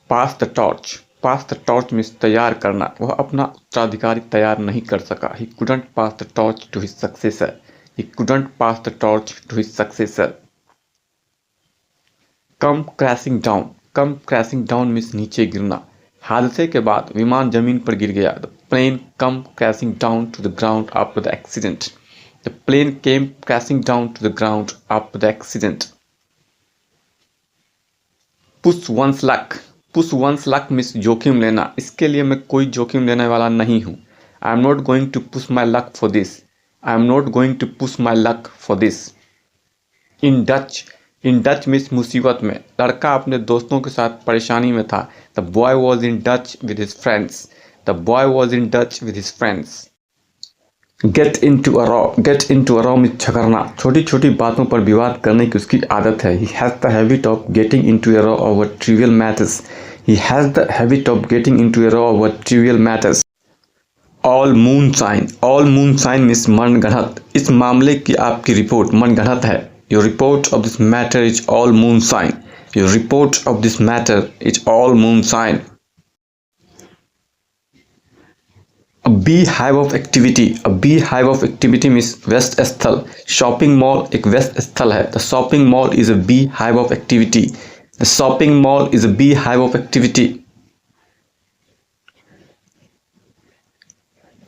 Pass the torch. Pass the torch means तैयार करना। वह अपना उत्तराधिकारी तैयार नहीं कर सका। He couldn't pass the torch to his successor. He couldn't pass the torch to his successor. Come crashing down. Come crashing down means नीचे गिरना। हादसे के बाद विमान जमीन पर गिर गया। The plane come crashing down to the ground after the accident. The plane came crashing down to the ground after the accident. Push one's luck. Push one's luck means जोखिम लेना। इसके लिए मैं कोई जोखिम लेने वाला नहीं हूँ। I am not going to push my luck for this. I am not going to push my luck for this. In Dutch. In Dutch means मुसीबत में। लड़का अपने दोस्तों के साथ परेशानी में था। The boy was in Dutch with his friends. The boy was in Dutch with his friends. Get into a row. Get into a row means झगड़ना। छोटी छोटी बातों पर विवाद करने की उसकी आदत है। He has the habit of getting into a row over trivial matters. He has the habit of getting into a row over trivial matters. All moonshine. All moonshine means मनगढ़ंत। इस मामले की आपकी report मनगढ़ंत है। Your report of this matter is all moonshine. Your report of this matter is all moonshine. A beehive of activity. A beehive of activity means व्यस्त स्थल। Shopping mall एक व्यस्त स्थल है। The shopping mall is a beehive of activity. The shopping mall is a beehive of activity.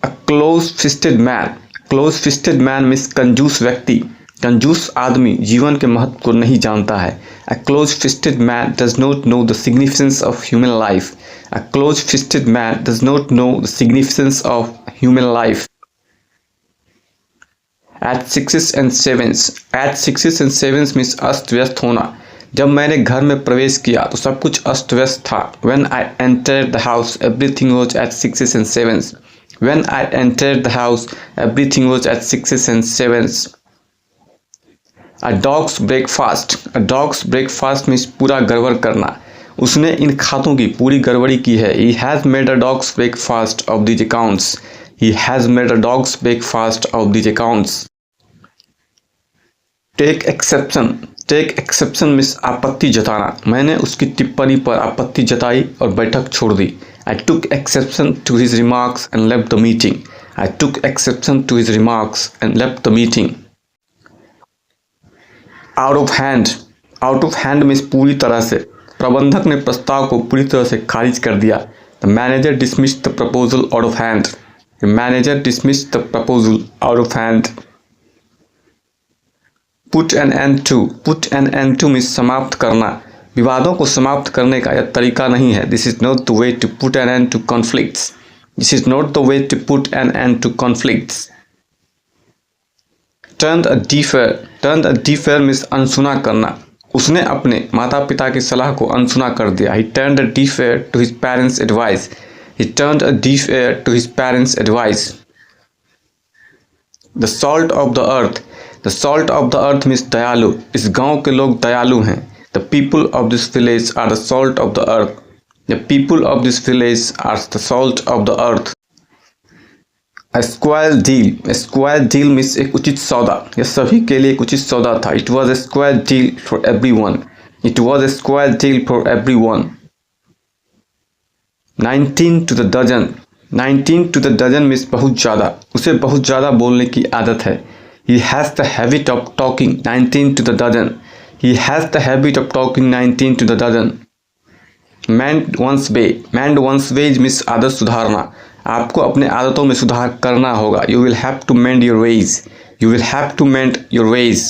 A close-fisted man. Close-fisted man means कंजूस व्यक्ति। कंजूस आदमी जीवन के महत्व को नहीं जानता है। A close-fisted man does not know the significance of human life. A close-fisted man does not know the significance of human life. At sixes and sevens. At sixes and sevens means अस्त व्यस्त होना। जब मैंने घर में प्रवेश किया तो सब कुछ अस्त व्यस्त था। When I entered the house, everything was at sixes and sevens. When I entered the house, everything was at sixes and sevens. A dog's breakfast. A dog's breakfast means पूरा गड़बड़ करना। उसने इन खातों की पूरी गड़बड़ी की है। He has made a dog's breakfast of these accounts. He has made a dog's breakfast of these accounts. Take exception. Take exception means आपत्ति जताना। मैंने उसकी टिप्पणी पर आपत्ति जताई और बैठक छोड़ दी। I took exception to his remarks and left the meeting. I took exception to his remarks and left the meeting. Out of hand. Out of hand means पूरी तरह से। प्रबंधक ने प्रस्ताव को पूरी तरह से खारिज कर दिया। The manager dismissed the proposal out of hand. The manager dismissed the proposal out of hand. Put an end to. Put an end to means समाप्त करना। विवादों को समाप्त करने का यह तरीका नहीं है। This is not the way to put an end to conflicts. This is not the way to put an end to conflicts. Turn a deaf ear. Turn a deaf ear means अनसुना करना। उसने अपने माता पिता की सलाह को अनसुना कर दिया। He turned a deaf ear to his parents advice. He turned a deaf ear to his parents advice. The salt of the earth. The salt of the earth means दयालु। इस गांव के लोग दयालु हैं। The people of this village are the salt of the earth. The people of this village are the salt of the earth. A square deal. A square deal means एक उचित सौदा। यह सभी के लिए एक उचित सौदा था। It was a square deal for everyone. It was a square deal for everyone. 19 to the dozen. 19 to the dozen means बहुत ज़्यादा। उसे बहुत ज़्यादा बोलने की आदत है। He has the habit of talking 19 to the dozen. He has the habit of talking 19 to the dozen. Mend one's way. Mend one's ways means आदत सुधारना। आपको अपने आदतों में सुधार करना होगा। You will have to mend your ways. You will have to mend your ways.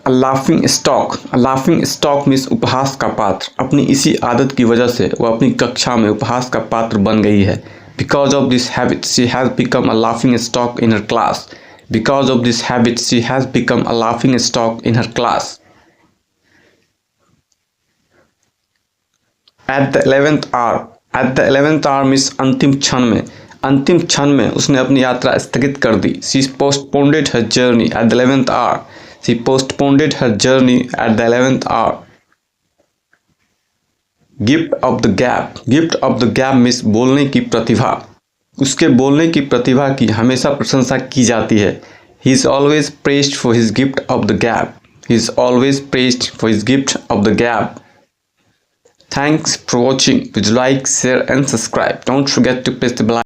A laughing stock. A laughing stock means उपहास का पात्र। अपनी इसी आदत की वजह से वह अपनी कक्षा में उपहास का पात्र बन गई है। Because of this habit, she has become a laughing stock in her class. Because of this habit, she has become a laughing stock in her class. At the 11th hour. At the 11th hour means अंतिम क्षण में। अंतिम क्षण में उसने अपनी यात्रा स्थगित कर दी। She postponed her journey at the 11th hour. She postponed her journey at the 11th hour. Gift of the gab. Gift of the gab means बोलने की प्रतिभा। उसके बोलने की प्रतिभा की हमेशा प्रशंसा की जाती है। He is always praised for his gift of the gab. He is always praised for his gift of the gab. Thanks for watching. Please like, share and subscribe. Don't forget to press the bell icon.